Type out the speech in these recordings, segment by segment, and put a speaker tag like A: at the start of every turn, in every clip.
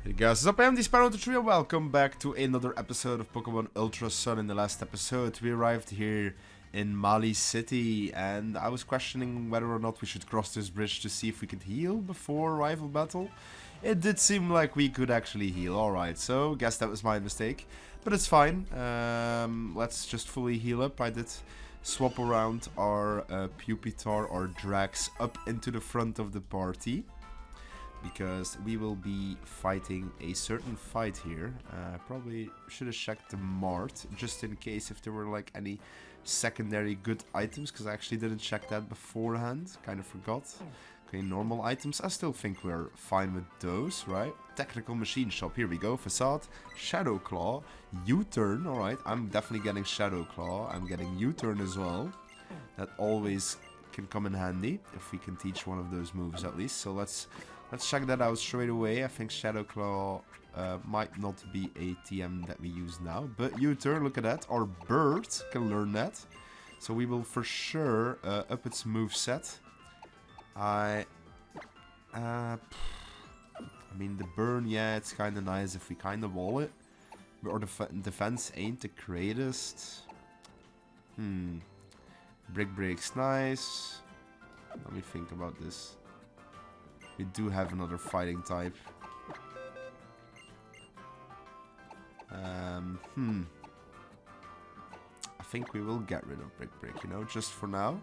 A: Hey guys, what's up? I am the Sparrow23 and welcome back to another episode of Pokemon Ultra Sun. In the last episode, we arrived here in Malie City, and I was questioning whether or not we should cross this bridge to see if we could heal before rival battle. It did seem like we could actually heal. Alright, so guess that was my mistake, but it's fine. Let's just fully heal up. I did swap around our Pupitar or Drax up into the front of the party, because we will be fighting a certain fight here. Probably should have checked the mart, just in case if there were like any secondary good items, because I actually didn't check that beforehand. Kind of forgot. Okay, normal items. I still think we're fine with those, right? Technical machine shop. Here we go. Facade, Shadow Claw, U-turn. Alright, I'm definitely getting Shadow Claw. I'm getting U-turn as well. That always can come in handy if we can teach one of those moves at least. So let's check that out straight away. I think Shadow Claw might not be a TM that we use now. But U-turn, look at that. Our bird can learn that. So we will for sure up its moveset. I mean, the burn, yeah, it's kind of nice if we kind of wall it. Or the defense ain't the greatest. Brick Break's nice. Let me think about this. We do have another fighting type. I think we will get rid of Brick Break, you know, just for now.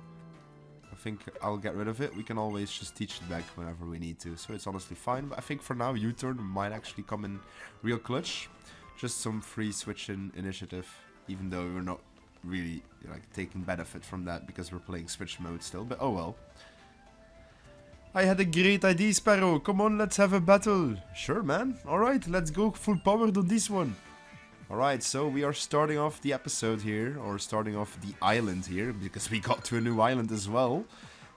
A: I think I'll get rid of it. We can always just teach it back whenever we need to. So it's honestly fine. But I think for now, U-turn might actually come in real clutch. Just some free switch-in initiative. Even though we're not really like taking benefit from that because we're playing switch mode still. But oh well. I had a great idea, Sparrow. Come on, let's have a battle. Sure, man. Alright, let's go full power on this one. Alright, so we are starting off the episode here, or starting off the island here, because we got to a new island as well.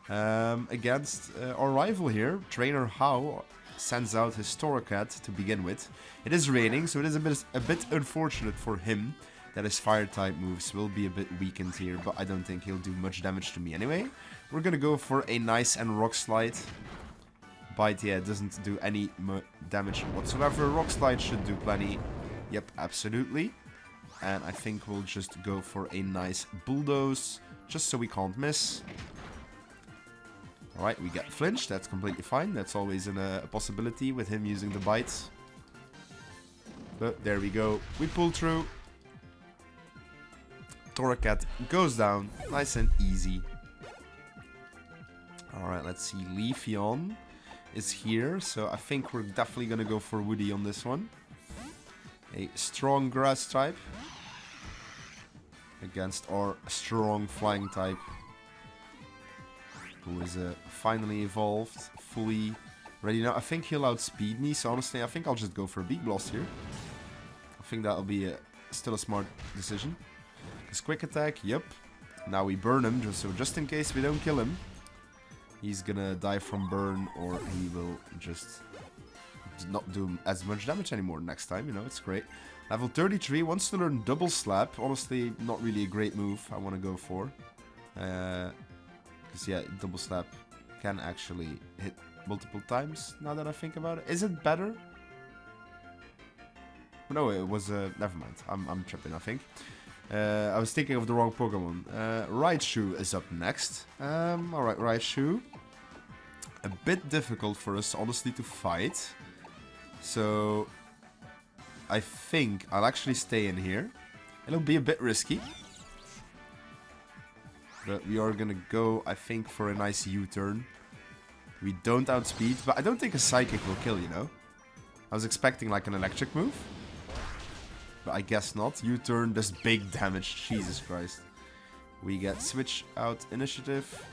A: Against our rival here, Trainer How sends out his Torracat to begin with. It is raining, so it is a bit unfortunate for him that his fire-type moves will be a bit weakened here, but I don't think he'll do much damage to me anyway. We're gonna go for a nice and Rock Slide. Bite, yeah, doesn't do any damage whatsoever. Rock Slide should do plenty. Yep, absolutely. And I think we'll just go for a nice Bulldoze, just so we can't miss. Alright, we get Flinch, that's completely fine. That's always a possibility with him using the Bite. But there we go. We pull through. Torracat goes down, nice and easy. Alright, let's see. Leafeon is here, so I think we're definitely gonna go for Woody on this one. A strong grass type against our strong flying type, who is finally evolved, fully ready now. I think he'll outspeed me, so honestly I think I'll just go for a Beak Blast here. I think that'll be still a smart decision. His quick attack, yep. Now we burn him, just in case we don't kill him. He's gonna die from burn, or he will just not do as much damage anymore next time, you know, it's great. Level 33, wants to learn Double Slap. Honestly, not really a great move I want to go for. Because, yeah, Double Slap can actually hit multiple times, now that I think about it. Is it better? No, it was, never mind. I'm tripping, I think. I was thinking of the wrong Pokemon. Raichu is up next. Alright, Raichu. A bit difficult for us, honestly, to fight. So, I think I'll actually stay in here. It'll be a bit risky. But we are gonna go, I think, for a nice U-turn. We don't outspeed, but I don't think a Psychic will kill, you know. I was expecting like an electric move. But I guess not. U-turn does big damage, Jesus Christ. We get switch out initiative.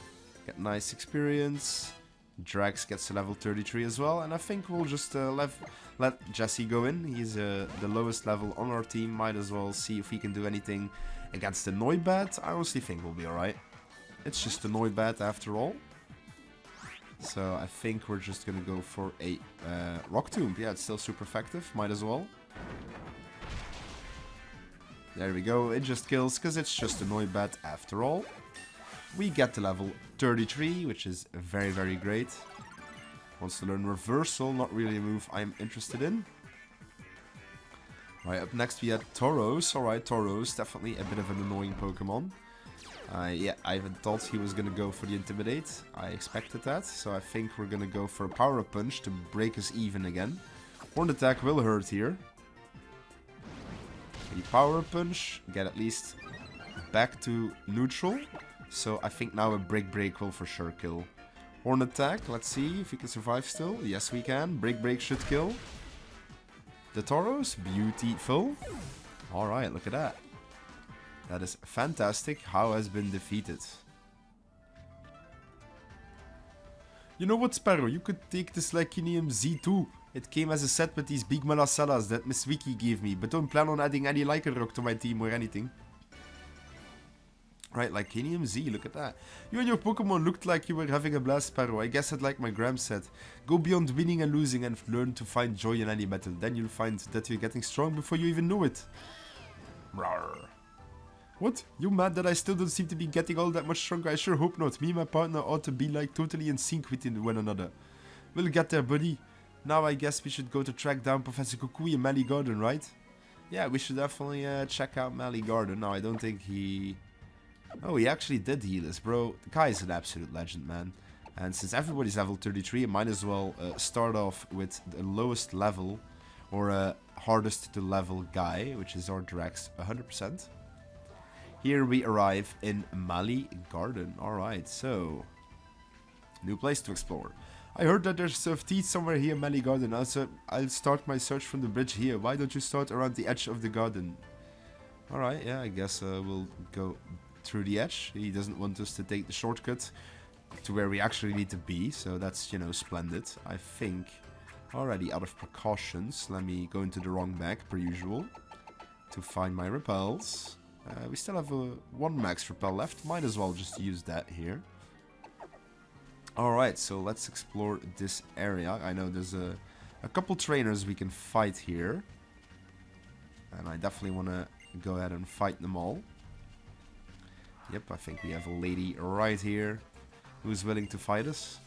A: Get nice experience. Drax gets to level 33 as well, and I think we'll just let Jesse go in. He's the lowest level on our team. Might as well see if he can do anything against the Noibat. I honestly think we'll be alright. It's just a Noibat after all. So I think we're just gonna go for a Rock Tomb. Yeah, it's still super effective. Might as well. There we go. It just kills because it's just a Noibat after all. We get to level 33, which is very, very great. Wants to learn Reversal, not really a move I'm interested in. Right, up next we had Tauros. Alright, Tauros, definitely a bit of an annoying Pokemon. Yeah, I thought he was gonna go for the Intimidate. I expected that, so I think we're gonna go for a Power Up Punch to break us even again. Horn Attack will hurt here. The Power Up Punch, get at least back to neutral. So I think now a Break will for sure kill. Horn Attack, let's see if we can survive still. Yes, we can. Break should kill. The Tauros, beautiful. Alright, look at that. That is fantastic. How has been defeated. You know what, Sparrow? You could take the Slakinium Z2. It came as a set with these big Malacellas that Miss Wiki gave me. But don't plan on adding any Lycanroc to my team or anything. Right, Lycanium Z, look at that. You and your Pokemon looked like you were having a blast, Sparrow. I guess I'd like my Gram said. Go beyond winning and losing and learn to find joy in any battle. Then you'll find that you're getting strong before you even know it. Rawr. What? You mad that I still don't seem to be getting all that much stronger? I sure hope not. Me and my partner ought to be like totally in sync with one another. We'll get there, buddy. Now I guess we should go to track down Professor Kukui in Malie Garden, right? Yeah, we should definitely check out Malie Garden. Now I don't think he... Oh, he actually did heal us, bro. The guy is an absolute legend, man. And since everybody's level 33, I might as well start off with the lowest level, or hardest to level guy, which is our Drex 100%. Here we arrive in Malie Garden. Alright, so... New place to explore. I heard that there's a teeth somewhere here in Malie Garden. Also, I'll start my search from the bridge here. Why don't you start around the edge of the garden? Alright, yeah, I guess we'll go... through the edge. He doesn't want us to take the shortcut to where we actually need to be, so that's, you know, splendid. I think already out of precautions, let me go into the wrong bag per usual to find my repels. We still have one max repel left, might as well just use that here. Alright, so let's explore this area. I know there's a couple trainers we can fight here, and I definitely want to go ahead and fight them all. Yep, I think we have a lady right here who's willing to fight us.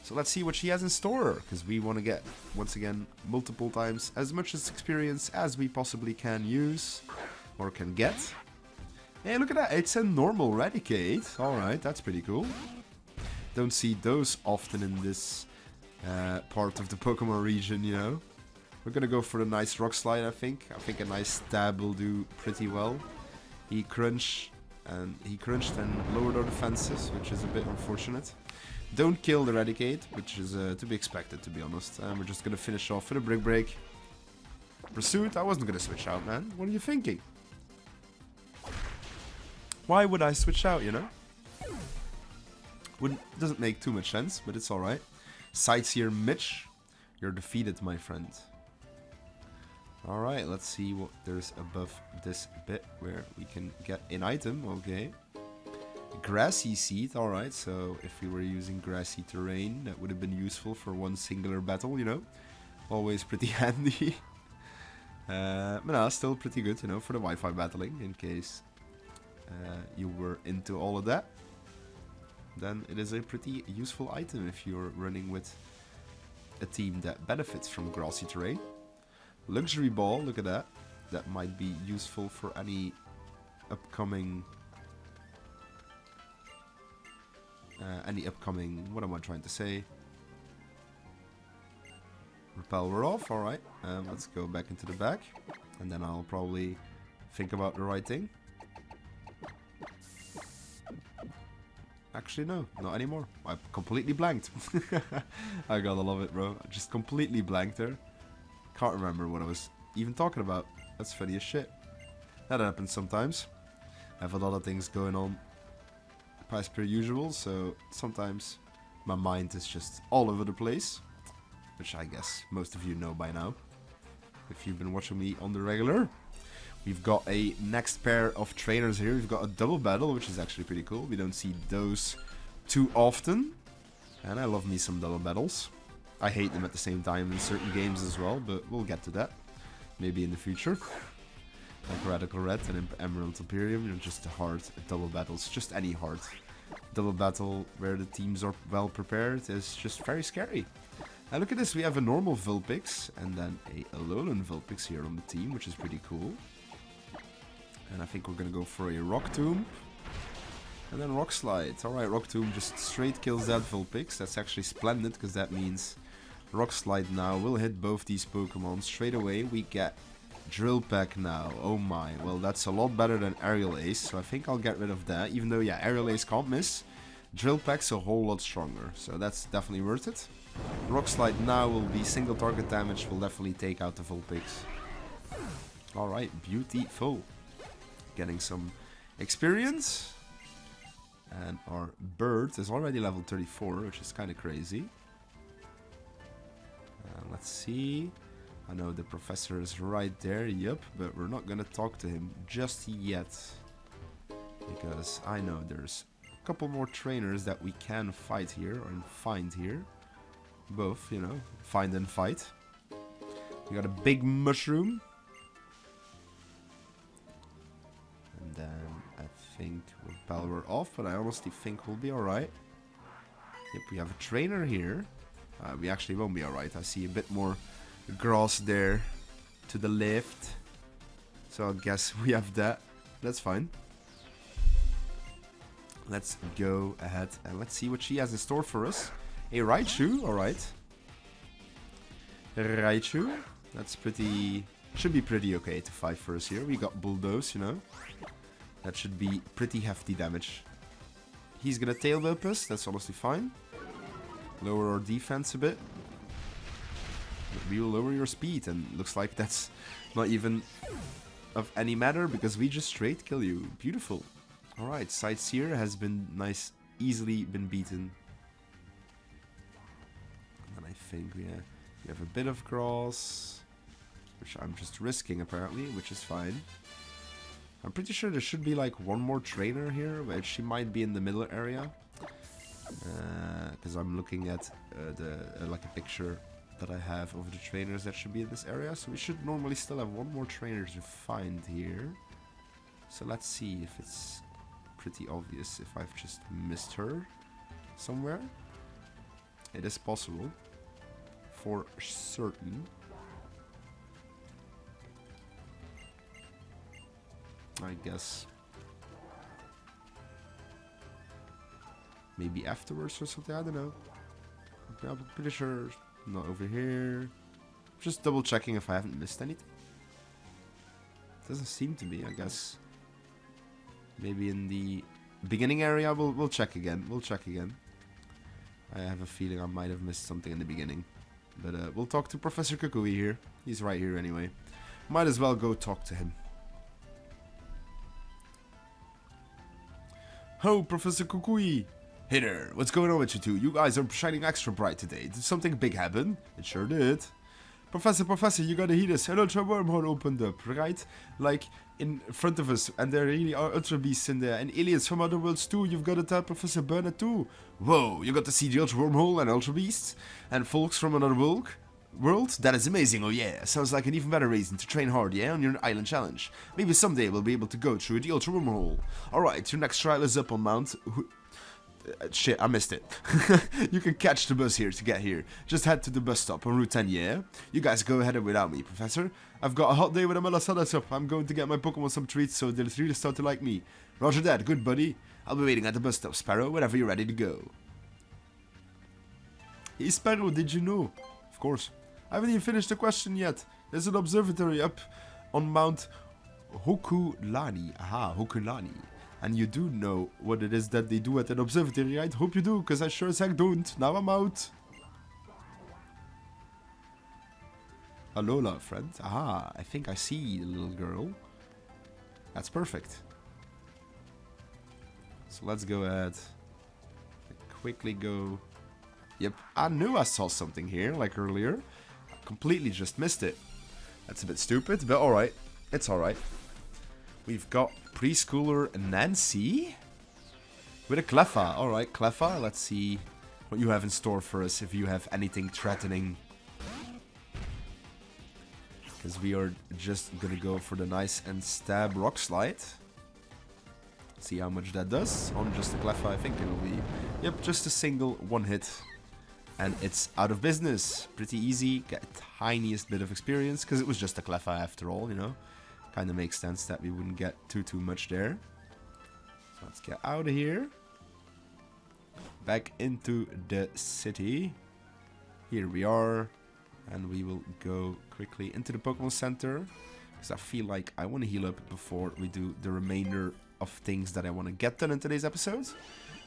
A: So let's see what she has in store, because we want to get, once again, multiple times as much experience as we possibly can use, or can get. Hey, look at that, it's a normal Raticate. Alright, that's pretty cool. Don't see those often in this part of the Pokemon region, you know. We're gonna go for a nice Rock Slide, I think. I think a nice stab will do pretty well. He crunched and lowered our defenses, which is a bit unfortunate. Don't kill the Raticate, which is to be expected, to be honest. And we're just gonna finish off with a Brick Break. Pursuit? I wasn't gonna switch out, man. What are you thinking? Why would I switch out, you know? Doesn't make too much sense, but it's alright. Sightseer Mitch, you're defeated, my friend. Alright, let's see what there's above this bit where we can get an item. Okay. Grassy Seed, alright, so if we were using grassy terrain, that would have been useful for one singular battle, you know. Always pretty handy. But no, still pretty good, you know, for the Wi-Fi battling, in case you were into all of that. Then it is a pretty useful item if you're running with a team that benefits from grassy terrain. Luxury Ball, look at that. That might be useful for any upcoming... what am I trying to say? Repel, we're off, alright. Let's go back into the back. And then I'll probably think about the right thing. Actually, no, not anymore. I completely blanked. I gotta love it, bro. I just completely blanked there. Can't remember what I was even talking about. That's funny as shit. That happens sometimes. I have a lot of things going on as per usual, so sometimes my mind is just all over the place. Which I guess most of you know by now, if you've been watching me on the regular. We've got a next pair of trainers here. We've got a double battle, which is actually pretty cool. We don't see those too often. And I love me some double battles. I hate them at the same time in certain games as well, but we'll get to that. Maybe in the future. Like Radical Red and Emerald Imperium, you know, just the hard double battles. Just any hard double battle where the teams are well prepared is just very scary. And look at this, we have a normal Vulpix and then a Alolan Vulpix here on the team, which is pretty cool. And I think we're gonna go for a Rock Tomb. And then Rock Slide. Alright, Rock Tomb just straight kills that Vulpix. That's actually splendid, because that means Rock Slide now will hit both these Pokemon. Straight away we get Drill Peck now. Oh my, well that's a lot better than Aerial Ace, so I think I'll get rid of that. Even though, yeah, Aerial Ace can't miss. Drill Peck's a whole lot stronger, so that's definitely worth it. Rock Slide now will be single target damage, will definitely take out the Vulpix. Alright, beautiful. Getting some experience. And our bird is already level 34, which is kind of crazy. Let's see. I know the professor is right there, yep, but we're not gonna talk to him just yet. Because I know there's a couple more trainers that we can fight here, or find here. Both, you know, find and fight. We got a big mushroom. And then I think we'll power off, but I honestly think we'll be alright. Yep, we have a trainer here. We actually won't be alright. I see a bit more grass there to the left. So I guess we have that. That's fine. Let's go ahead and let's see what she has in store for us. A Raichu, alright. Raichu. That's pretty... should be pretty okay to fight for us here. We got Bulldoze, you know. That should be pretty hefty damage. He's gonna Tail Whip us, that's honestly fine. Lower our defense a bit. But we will lower your speed, and looks like that's not even of any matter, because we just straight kill you. Beautiful. Alright, Sightseer has been nice, easily been beaten. And I think we have a bit of grass, which I'm just risking apparently, which is fine. I'm pretty sure there should be like one more trainer here, but she might be in the middle area. Because I'm looking at like a picture that I have of the trainers that should be in this area. So we should normally still have one more trainer to find here. So let's see if it's pretty obvious if I've just missed her somewhere. It is possible. For certain. I guess. Maybe afterwards or something, I don't know. I'm pretty sure not over here. Just double checking if I haven't missed anything. Doesn't seem to be, I guess. Maybe in the beginning area, we'll check again. We'll check again. I have a feeling I might have missed something in the beginning. But we'll talk to Professor Kukui here. He's right here anyway. Might as well go talk to him. Oh, Professor Kukui! Hey there, what's going on with you two? You guys are shining extra bright today. Did something big happen? It sure did. Professor, you gotta hear this. An ultra wormhole opened up, right? Like, in front of us. And there really are ultra beasts in there. And aliens from other worlds too. You've gotta tell Professor Burnett too. Whoa, you got to see the ultra wormhole and ultra beasts? And folks from another world? That is amazing, oh yeah. Sounds like an even better reason to train hard, yeah, on your island challenge. Maybe someday we'll be able to go through the ultra wormhole. Alright, your next trial is up on Mount... shit, I missed it. You can catch the bus here to get here. Just head to the bus stop on Route 10, yeah? You guys go ahead without me, Professor. I've got a hot day with a Melasada up. I'm going to get my Pokemon some treats so they'll really start to like me. Roger that, good buddy. I'll be waiting at the bus stop, Sparrow, whenever you're ready to go. Hey, Sparrow, did you know? Of course. I haven't even finished the question yet. There's an observatory up on Mount Hokulani. Aha, Hokulani. And you do know what it is that they do at an observatory, right? Hope you do, because I sure as heck don't. Now I'm out. Alola, friend. Aha, I think I see the little girl. That's perfect. So let's go ahead. Quickly go. Yep, I knew I saw something here, like earlier. I completely just missed it. That's a bit stupid, but alright. It's alright. We've got preschooler Nancy with a Cleffa. Alright, Cleffa, let's see what you have in store for us, if you have anything threatening. Because we are just gonna go for the nice and stab Rock Slide. See how much that does. On just a Cleffa, I think it'll be... Yep, just a single one hit. And it's out of business. Pretty easy. Get a tiniest bit of experience, because it was just a Cleffa after all, you know. Kind of makes sense that we wouldn't get too much there. So let's get out of here. Back into the city. Here we are. And we will go quickly into the Pokemon Center. Because I feel like I want to heal up before we do the remainder of things that I want to get done in today's episode.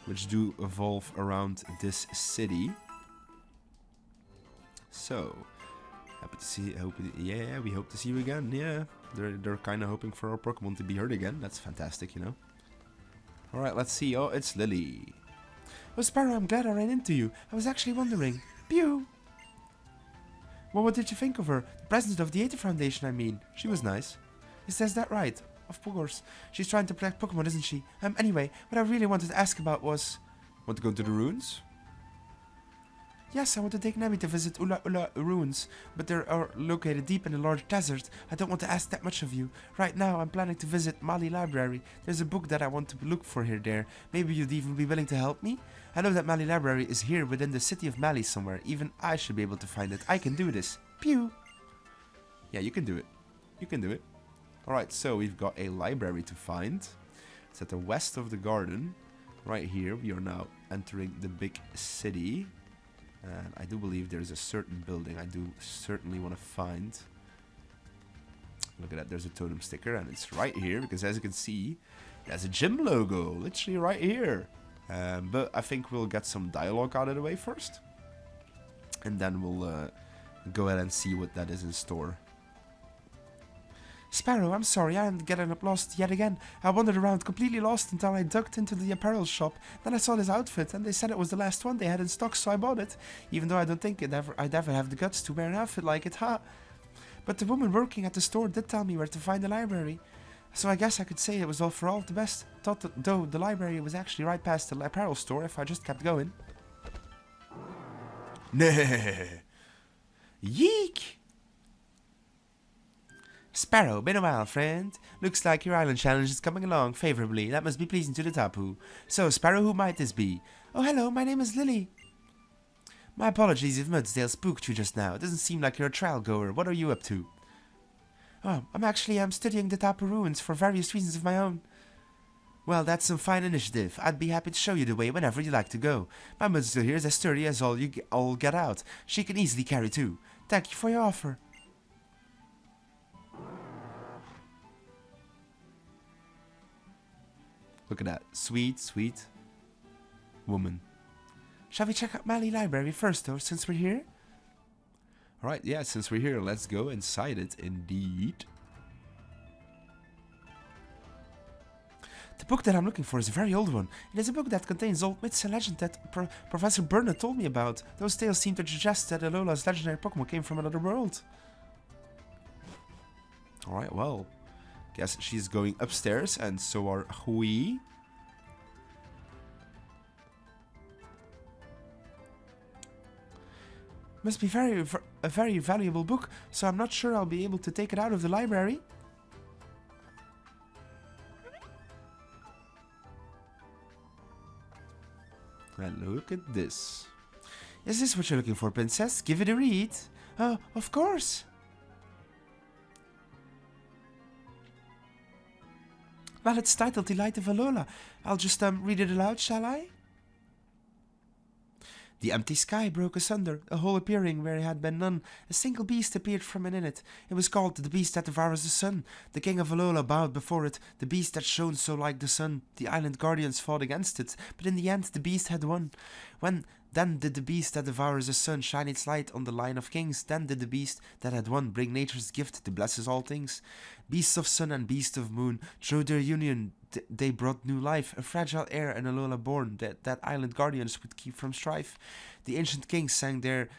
A: Which do evolve around this city. So, happy to see. Yeah, we hope to see you again. Yeah, they're kind of hoping for our Pokemon to be heard again. That's fantastic, you know. All right, let's see. Oh, it's Lily. Oh, Sparrow, I'm glad I ran into you. I was actually wondering. Pew. Well, what did you think of her? The president of the 80 Foundation, I mean. She was nice. Is that right? Of course. She's trying to protect Pokemon, isn't she? Anyway, what I really wanted to ask about was... Want to go to the ruins? Yes, I want to take Nami to visit Ula ruins, but they are located deep in a large desert. I don't want to ask that much of you. Right now, I'm planning to visit Malie Library. There's a book that I want to look for here there. Maybe you'd even be willing to help me? I know that Malie Library is here within the city of Malie somewhere. Even I should be able to find it. I can do this. Pew! Yeah, you can do it. You can do it. Alright, so we've got a library to find. It's at the west of the garden. Right here, we are now entering the big city. And I do believe there's a certain building I do certainly want to find. Look at that, there's a totem sticker, and it's right here, because as you can see, there's a gym logo, literally right here. But I think we'll get some dialogue out of the way first. And then we'll go ahead and see what that is in store. Sparrow, I'm sorry, I am getting up lost yet again. I wandered around completely lost until I ducked into the apparel shop. Then I saw this outfit, and they said it was the last one they had in stock, so I bought it. Even though I don't think I'd ever have the guts to wear an outfit like it, ha! But the woman working at the store did tell me where to find the library. So I guess I could say it was all for all the best. Thought that, though the library was actually right past the apparel store if I just kept going. Nah. Yeek! Sparrow, been a while, friend. Looks like your island challenge is coming along favorably. That must be pleasing to the Tapu. So, Sparrow, who might this be? Oh, hello, my name is Lily. My apologies if Mudsdale spooked you just now. It doesn't seem like you're a trial goer. What are you up to? Oh, I'm studying the Tapu ruins for various reasons of my own. Well, that's some fine initiative. I'd be happy to show you the way whenever you like to go. My Mudsdale here is as sturdy as all get out. She can easily carry too. Thank you for your offer. Look at that. Sweet, sweet woman. Shall we check out Malie Library first, though, since we're here? Alright, yeah, since we're here, let's go inside it, indeed. The book that I'm looking for is a very old one. It is a book that contains old myths and legends that Professor Burnett told me about. Those tales seem to suggest that Alola's legendary Pokemon came from another world. Alright, well... Guess she's going upstairs, and so are we. Must be a very valuable book, so I'm not sure I'll be able to take it out of the library. And look at this. Is this what you're looking for, Princess? Give it a read. Oh, of course. Well, it's titled The Light of Alola. I'll just read it aloud, shall I? The empty sky broke asunder, a hole appearing where had been none. A single beast appeared from within it. It was called the beast that devours the sun. The king of Alola bowed before it, the beast that shone so like the sun. The island guardians fought against it, but in the end the beast had won. Then did the beast that devours the sun shine its light on the line of kings. Then did the beast that had won bring nature's gift to blesses all things. Beasts of sun and beasts of moon, through their union they brought new life. A fragile heir and Alola born, that island guardians would keep from strife. The ancient kings sang their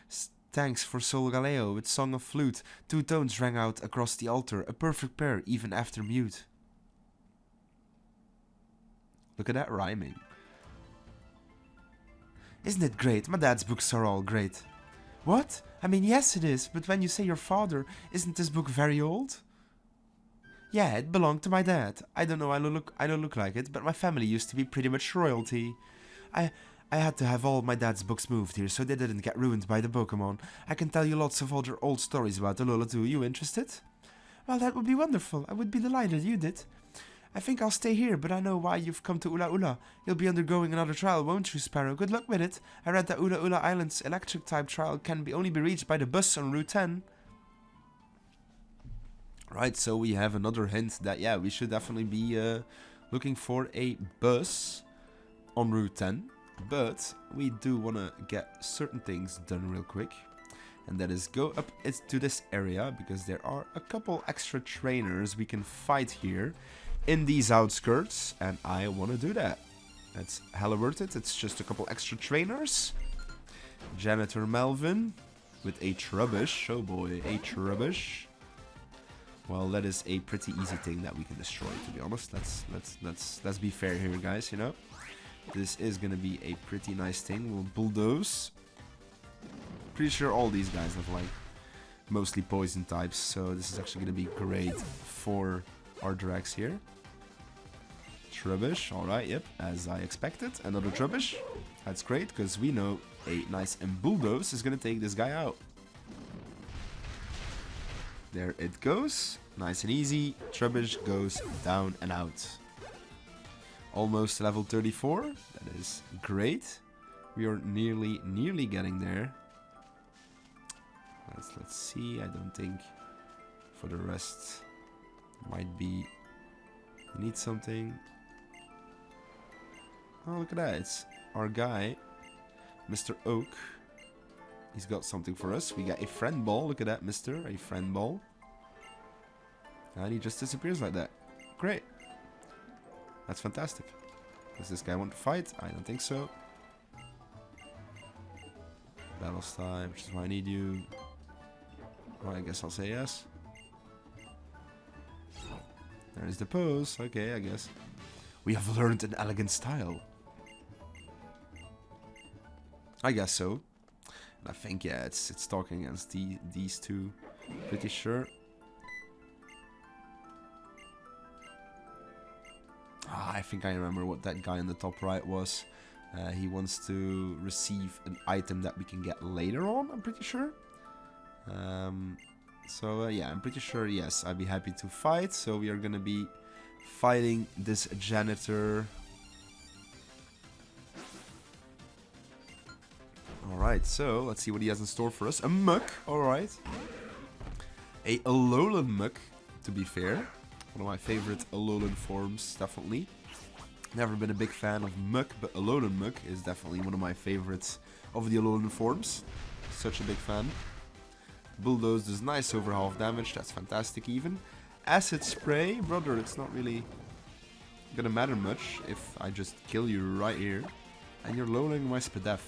A: thanks for Sol Galeo with song of flute. Two tones rang out across the altar, a perfect pair even after mute. Look at that rhyming. Isn't it great? My dad's books are all great. What? I mean, yes it is, but when you say your father, isn't this book very old? Yeah, it belonged to my dad. I don't know, I don't look like it, but my family used to be pretty much royalty. I had to have all my dad's books moved here so they didn't get ruined by the Pokémon. I can tell you lots of other old stories about alola too. You interested? Well, that would be wonderful. I would be delighted you did. I think I'll stay here, but I know why you've come to Ula Ula. You'll be undergoing another trial, won't you, Sparrow? Good luck with it. I read that Ula Ula Island's electric-type trial can only be reached by the bus on Route 10. Right, so we have another hint that, yeah, we should definitely be looking for a bus on Route 10. But we do want to get certain things done real quick. And that is go up to this area, because there are a couple extra trainers we can fight here in these outskirts, and I want to do that. That's hella worth it. It's just a couple extra trainers. Janitor Melvin with a Trubbish. Oh boy, a Trubbish. Well, that is a pretty easy thing that we can destroy, to be honest. Let's be fair here, guys, you know. This is gonna be a pretty nice thing. We'll bulldoze. Pretty sure all these guys have like mostly poison types, so this is actually gonna be great for our Drax here. Trubbish, alright, yep, as I expected. Another Trubbish. That's great, because we know a nice bulldoze is gonna take this guy out. There it goes. Nice and easy. Trubbish goes down and out. Almost level 34. That is great. We are nearly getting there. Let's see. I don't think for the rest might be need something. Oh, look at that. It's our guy, Mr. Oak. He's got something for us. We got a friend ball. Look at that, mister. A friend ball. And he just disappears like that. Great. That's fantastic. Does this guy want to fight? I don't think so. Battle style, which is why I need you. Well, I guess I'll say yes. There's the pose. Okay, I guess. We have learned an elegant style. I guess so. And I think, yeah, it's talking against these two. Pretty sure. Ah, I think I remember what that guy on the top right was. He wants to receive an item that we can get later on, I'm pretty sure. Yeah, I'm pretty sure, yes, I'd be happy to fight. So we are gonna be fighting this janitor. Alright, so let's see what he has in store for us. A muck, alright. A alolan muck, to be fair. One of my favorite alolan forms, definitely. Never been a big fan of muck, but alolan muck is definitely one of my favorites of the alolan forms. Such a big fan. Bulldoze does nice over half damage, that's fantastic even. Acid spray, brother, it's not really gonna matter much if I just kill you right here. And you're lowering my Spadef.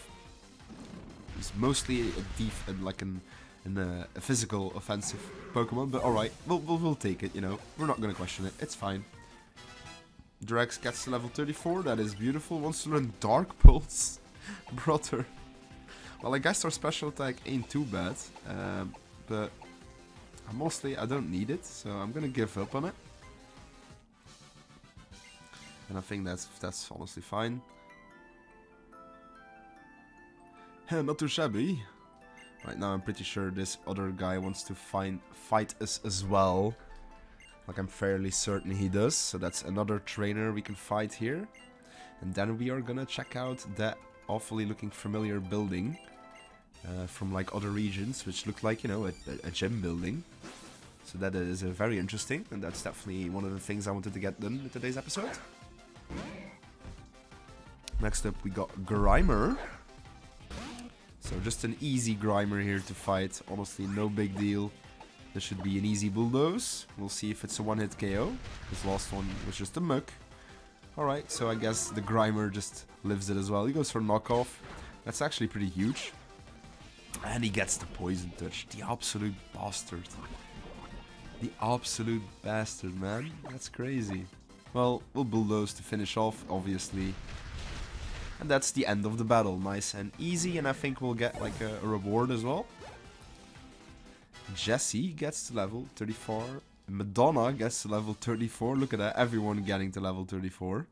A: It's mostly a physical offensive Pokemon, but alright, we'll take it, you know. We're not gonna question it, it's fine. Drax gets to level 34, that is beautiful. Wants to learn Dark Pulse. Brother. Well, I guess our special attack ain't too bad, but mostly I don't need it, so I'm gonna give up on it. And I think that's honestly fine. Not too shabby. Right now I'm pretty sure this other guy wants to fight us as well. Like I'm fairly certain he does. So that's another trainer we can fight here. And then we are gonna check out that awfully looking familiar building. From like other regions, which look like, you know, a gym building. So that is very interesting. And that's definitely one of the things I wanted to get done in today's episode. Next up we got Grimer. So just an easy Grimer here to fight. Honestly, no big deal. This should be an easy bulldoze. We'll see if it's a one-hit KO. This last one was just a muck. Alright, so I guess the Grimer just lives it as well. He goes for knockoff. That's actually pretty huge. And he gets the poison touch. The absolute bastard. The absolute bastard, man. That's crazy. Well, we'll bulldoze to finish off, obviously. And that's the end of the battle. Nice and easy, and I think we'll get like a reward as well. Jessie gets to level 34. Madonna gets to level 34. Look at that, everyone getting to level 34.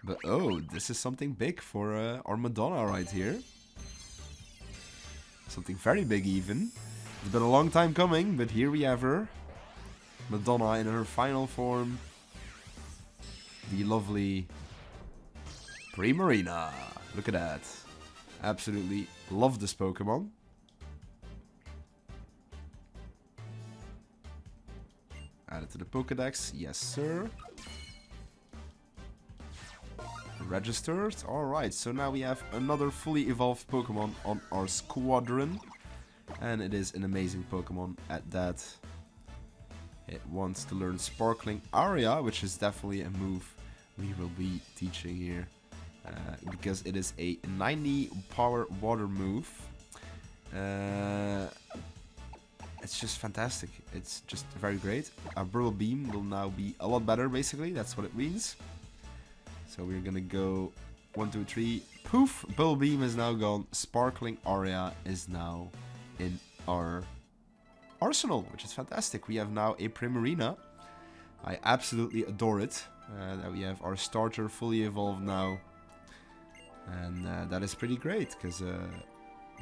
A: But oh, this is something big for our Madonna right here. Something very big even. It's been a long time coming, but here we have her. Madonna in her final form. The lovely Primarina. Look at that. Absolutely love this Pokemon. Add it to the Pokedex. Yes, sir. Registered. Alright, so now we have another fully evolved Pokemon on our squadron. And it is an amazing Pokemon at that. It wants to learn Sparkling Aria, which is definitely a move we will be teaching here. Because it is a 90 power water move. It's just fantastic. It's just very great. Our Burl Beam will now be a lot better, basically. That's what it means. So we're gonna go 1, 2, 3. Poof! Burl Beam is now gone. Sparkling Aria is now in our arsenal, which is fantastic. We have now a Primarina. I absolutely adore it. That we have our starter fully evolved now. And that is pretty great, because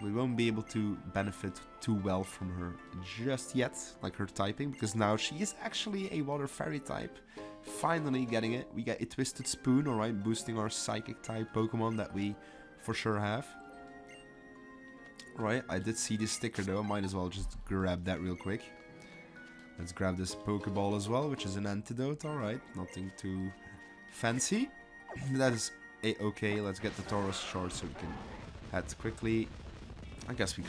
A: we won't be able to benefit too well from her just yet, like her typing, because now she is actually a water fairy type. Finally getting it. We get a Twisted Spoon, alright, boosting our psychic type Pokemon that we for sure have. Right, I did see this sticker though, I might as well just grab that real quick. Let's grab this Pokeball as well, which is an antidote, alright, nothing too fancy. That is a-okay. Let's get the Tauros short so we can head quickly. I guess we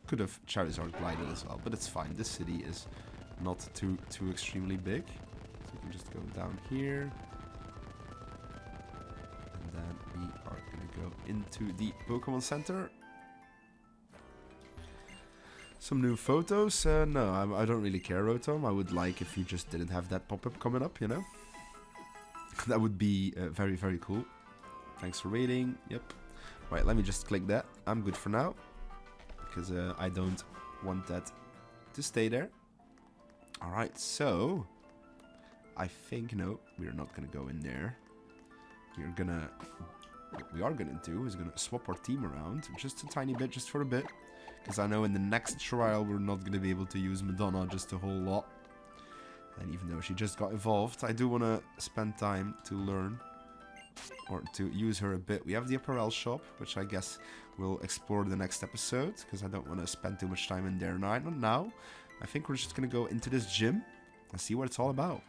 A: could have Charizard glided as well, but it's fine. This city is not too extremely big. So we can just go down here. And then we are going to go into the Pokemon Center. Some new photos. No, I don't really care, Rotom. I would like if you just didn't have that pop-up coming up, you know? That would be very, very cool. Thanks for rating. Yep. Right, let me just click that. I'm good for now. Because I don't want that to stay there. Alright, so... I think, no, we're not going to go in there. What we are going to do is going to swap our team around. Just a tiny bit, just for a bit. Because I know in the next trial we're not going to be able to use Madonna just a whole lot. And even though she just got evolved, I do want to spend time to learn. Or to use her a bit. We have the apparel shop, which I guess we'll explore the next episode. Because I don't want to spend too much time in there now. I think we're just going to go into this gym. And see what it's all about.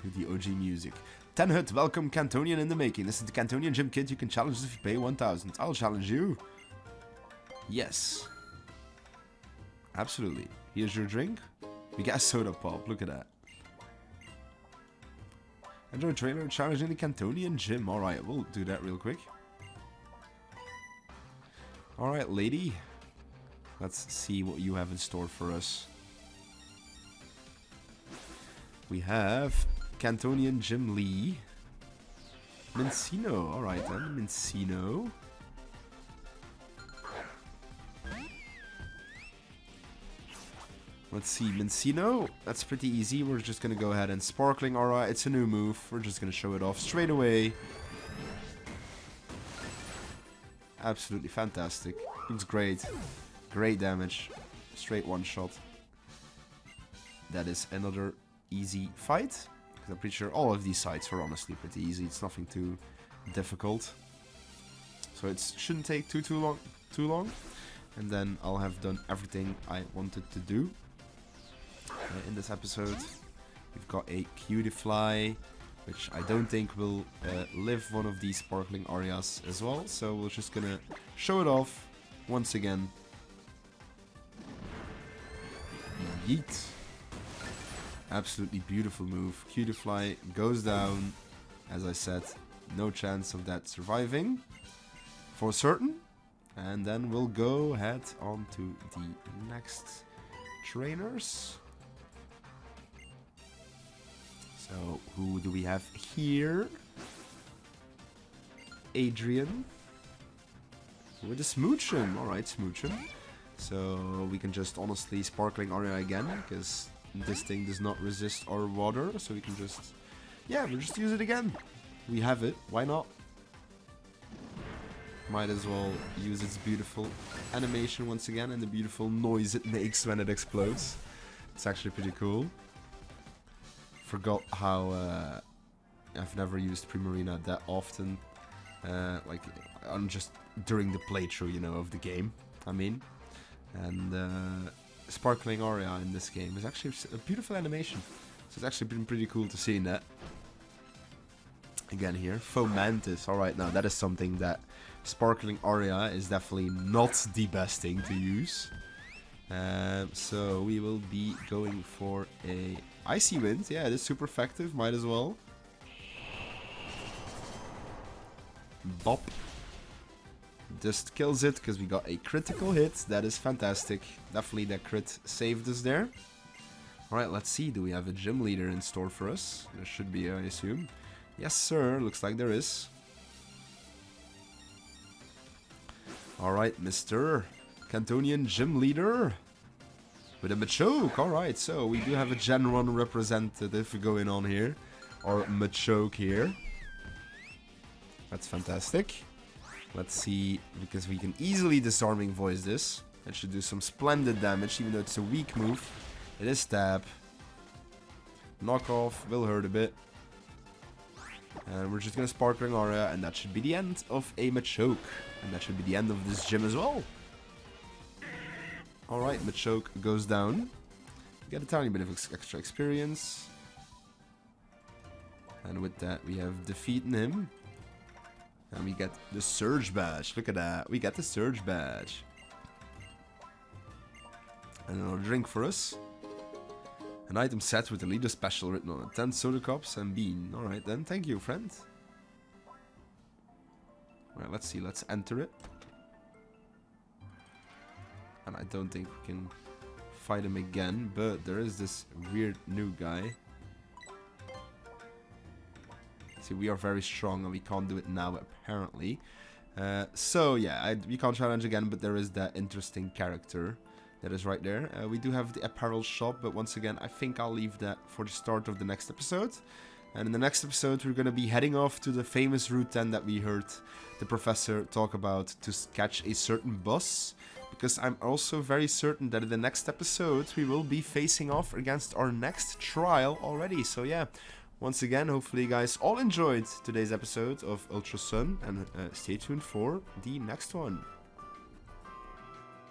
A: With the OG music. Tenhut, welcome Cantonian in the making. This is the Cantonian Gym Kid. You can challenge us if you pay 1,000. I'll challenge you. Yes. Absolutely. Here's your drink. We got a soda pop. Look at that. Enjoy trailer challenge in the Cantonian Gym. Alright, we'll do that real quick. Alright, lady. Let's see what you have in store for us. We have Cantonian Gym Lee. Mincino. Alright then, Mincino. Let's see, Mincino. That's pretty easy. We're just going to go ahead and Sparkling Aura. It's a new move. We're just going to show it off straight away. Absolutely fantastic. It's great. Great damage. Straight one shot. That is another easy fight. Because I'm pretty sure all of these fights are honestly pretty easy. It's nothing too difficult. So it shouldn't take too long. And then I'll have done everything I wanted to do. In this episode, we've got a Cutifly, which I don't think will live one of these Sparkling Arias as well. So we're just gonna show it off once again. Yeet. Absolutely beautiful move. Cutifly goes down. As I said, no chance of that surviving. For certain. And then we'll go head on to the next trainers. So, who do we have here? Adrian. With a Smoochum. Alright, Smoochum. So, we can just honestly Sparkling Aria again, because this thing does not resist our water. So we can just yeah, we'll just use it again. We have it, why not? Might as well use its beautiful animation once again and the beautiful noise it makes when it explodes. It's actually pretty cool. Forgot how I've never used Primarina that often, like on just during the playthrough, you know, of the game. I mean, and Sparkling Aria in this game is actually a beautiful animation. So it's actually been pretty cool to see that. Again here, Fomantis. Alright, now that is something that Sparkling Aria is definitely not the best thing to use. So we will be going for a Icy Wind. Yeah, it is super effective, might as well. Bop. Just kills it because we got a critical hit. That is fantastic. Definitely that crit saved us there. Alright, let's see. Do we have a gym leader in store for us? There should be, I assume. Yes, sir. Looks like there is. Alright, Mr. Cantonian Gym Leader. With a Machoke. Alright, so we do have a Gen 1 representative going on here. Or Machoke here. That's fantastic. Let's see, because we can easily Disarming Voice this. It should do some splendid damage, even though it's a weak move. It is Stab. Knockoff will hurt a bit. And we're just gonna Sparkling Aura, and that should be the end of a Machoke. And that should be the end of this gym as well. Alright, Machoke goes down. Get a tiny bit of extra experience. And with that, we have defeated him. And we get the Surge Badge. Look at that. We get the Surge Badge. And another drink for us. An item set with the leader special written on it. 10 soda cups and bean. Alright then. Thank you, friend. Alright, let's see. Let's enter it. And I don't think we can fight him again. But there is this weird new guy. See, we are very strong and we can't do it now, apparently. So, yeah, we can't challenge again, but there is that interesting character that is right there. We do have the apparel shop, but once again, I think I'll leave that for the start of the next episode. And in the next episode, we're going to be heading off to the famous Route 10 that we heard the professor talk about to catch a certain boss. Because I'm also very certain that in the next episode, we will be facing off against our next trial already. So, yeah. Once again, hopefully you guys all enjoyed today's episode of Ultra Sun, and stay tuned for the next one.